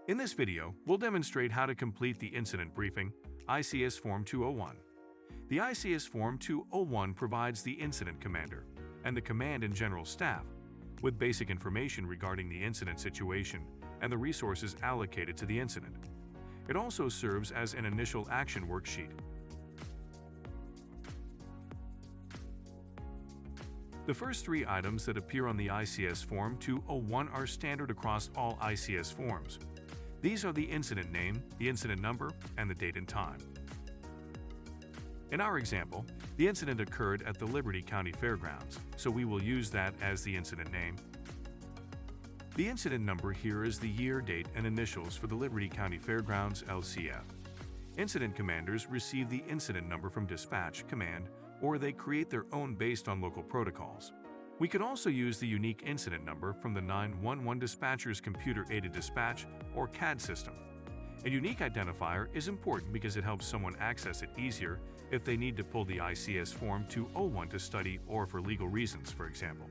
In this video, we'll demonstrate how to complete the Incident Briefing, ICS Form 201. The ICS Form 201 provides the incident commander and the command and general staff with basic information regarding the incident situation and the resources allocated to the incident. It also serves as an initial action worksheet. The first three items that appear on the ICS Form 201 are standard across all ICS forms. These are the incident name, the incident number, and the date and time. In our example, the incident occurred at the Liberty County Fairgrounds, so we will use that as the incident name. The incident number here is the year, date, and initials for the Liberty County Fairgrounds LCF. Incident commanders receive the incident number from dispatch, command, or they create their own based on local protocols. We could also use the unique incident number from the 911 dispatcher's computer-aided dispatch or CAD system. A unique identifier is important because it helps someone access it easier if they need to pull the ICS Form 201 to study or for legal reasons, for example.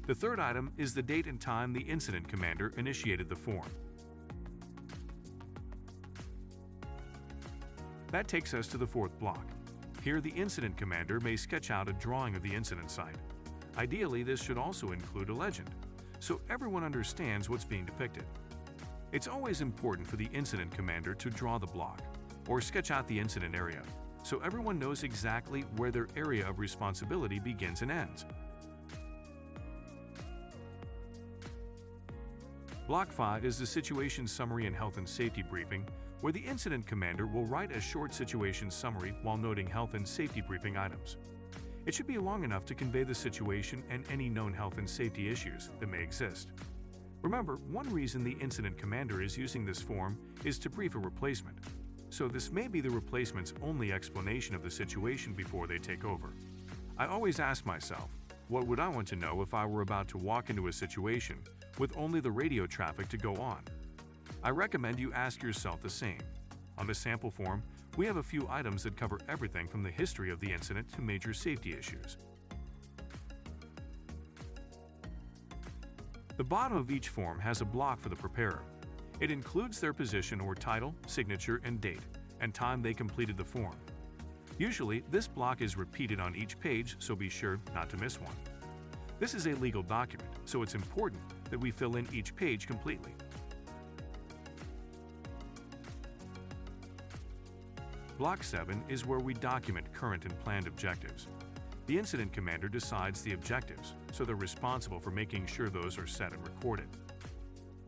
The third item is the date and time the incident commander initiated the form. That takes us to the fourth block. Here, the incident commander may sketch out a drawing of the incident site. Ideally, this should also include a legend, so everyone understands what's being depicted. It's always important for the incident commander to draw the block or sketch out the incident area, so everyone knows exactly where their area of responsibility begins and ends. Block 5 is the Situation Summary and Health and Safety Briefing, where the incident commander will write a short situation summary while noting health and safety briefing items. It should be long enough to convey the situation and any known health and safety issues that may exist. Remember, one reason the incident commander is using this form is to brief a replacement, so this may be the replacement's only explanation of the situation before they take over. I always ask myself, what would I want to know if I were about to walk into a situation with only the radio traffic to go on? I recommend you ask yourself the same. On the sample form, we have a few items that cover everything from the history of the incident to major safety issues. The bottom of each form has a block for the preparer. It includes their position or title, signature, and date, and time they completed the form. Usually, this block is repeated on each page, so be sure not to miss one. This is a legal document, so it's important that we fill in each page completely. Block 7 is where we document current and planned objectives. The incident commander decides the objectives, so they're responsible for making sure those are set and recorded.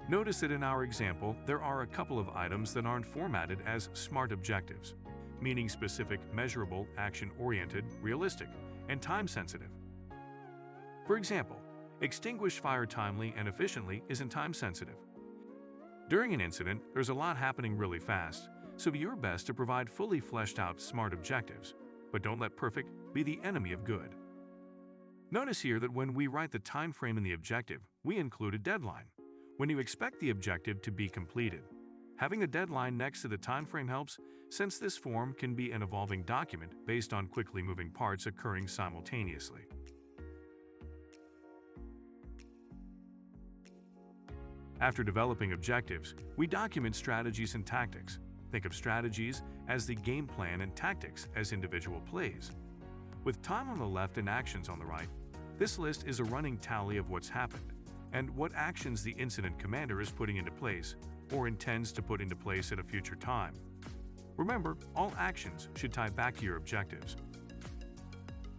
Notice that in our example, there are a couple of items that aren't formatted as SMART objectives, meaning specific, measurable, action-oriented, realistic, and time-sensitive. For example, extinguish fire timely and efficiently isn't time-sensitive. During an incident, there's a lot happening really fast, so do your best to provide fully fleshed out SMART objectives, but don't let perfect be the enemy of good. Notice here that when we write the time frame in the objective, we include a deadline. When you expect the objective to be completed, having a deadline next to the time frame helps, since this form can be an evolving document based on quickly moving parts occurring simultaneously. After developing objectives, we document strategies and tactics. Think of strategies as the game plan and tactics as individual plays. With time on the left and actions on the right, this list is a running tally of what's happened and what actions the incident commander is putting into place or intends to put into place at a future time. Remember, all actions should tie back to your objectives.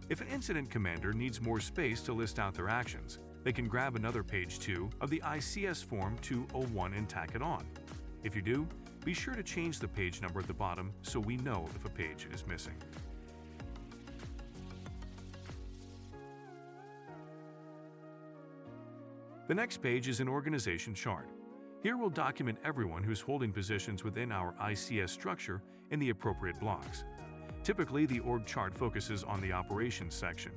If an incident commander needs more space to list out their actions, they can grab another page 2 of the ICS Form 201 and tack it on. If you do, be sure to change the page number at the bottom so we know if a page is missing. The next page is an organization chart. Here we'll document everyone who's holding positions within our ICS structure in the appropriate blocks. Typically, the org chart focuses on the operations section.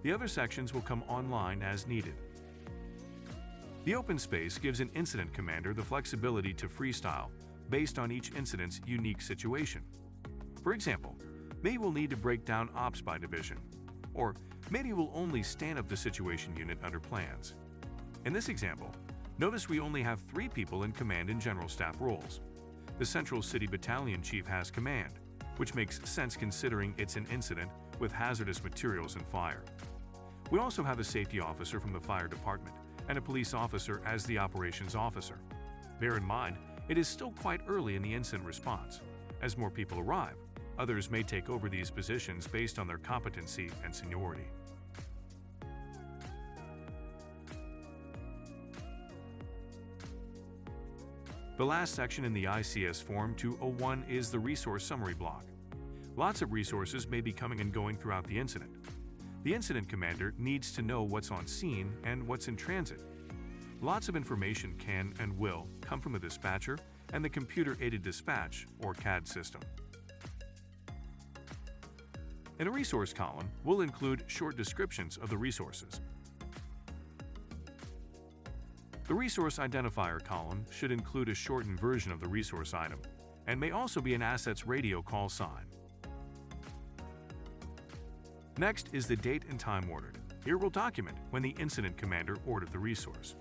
The other sections will come online as needed. The open space gives an incident commander the flexibility to freestyle based on each incident's unique situation. For example, maybe we'll need to break down ops by division, or maybe we'll only stand up the situation unit under plans. In this example, Notice we only have 3 people in command and general staff roles. The Central City Battalion Chief has command, which makes sense considering it's an incident with hazardous materials and fire. We also have a safety officer from the fire department and a police officer as the operations officer. Bear in mind, it is still quite early in the incident response. As more people arrive, others may take over these positions based on their competency and seniority. The last section in the ICS Form 201 is the resource summary block. Lots of resources may be coming and going throughout the incident. The incident commander needs to know what's on scene and what's in transit. Lots of information can and will come from the dispatcher and the computer-aided dispatch or CAD system. In a resource column, we'll include short descriptions of the resources. The resource identifier column should include a shortened version of the resource item and may also be an asset's radio call sign. Next is the date and time ordered. Here we'll document when the incident commander ordered the resource.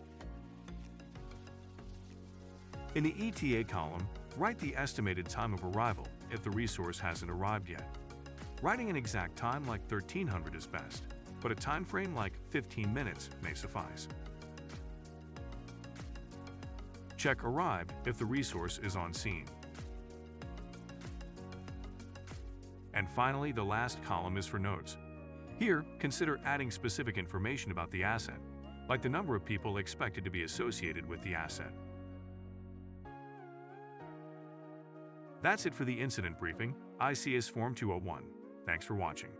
In the ETA column, write the estimated time of arrival if the resource hasn't arrived yet. Writing an exact time like 1300 is best, but a time frame like 15 minutes may suffice. Check arrived if the resource is on scene. And finally, the last column is for notes. Here, consider adding specific information about the asset, like the number of people expected to be associated with the asset. That's it for the incident briefing, ICS Form 201. Thanks for watching.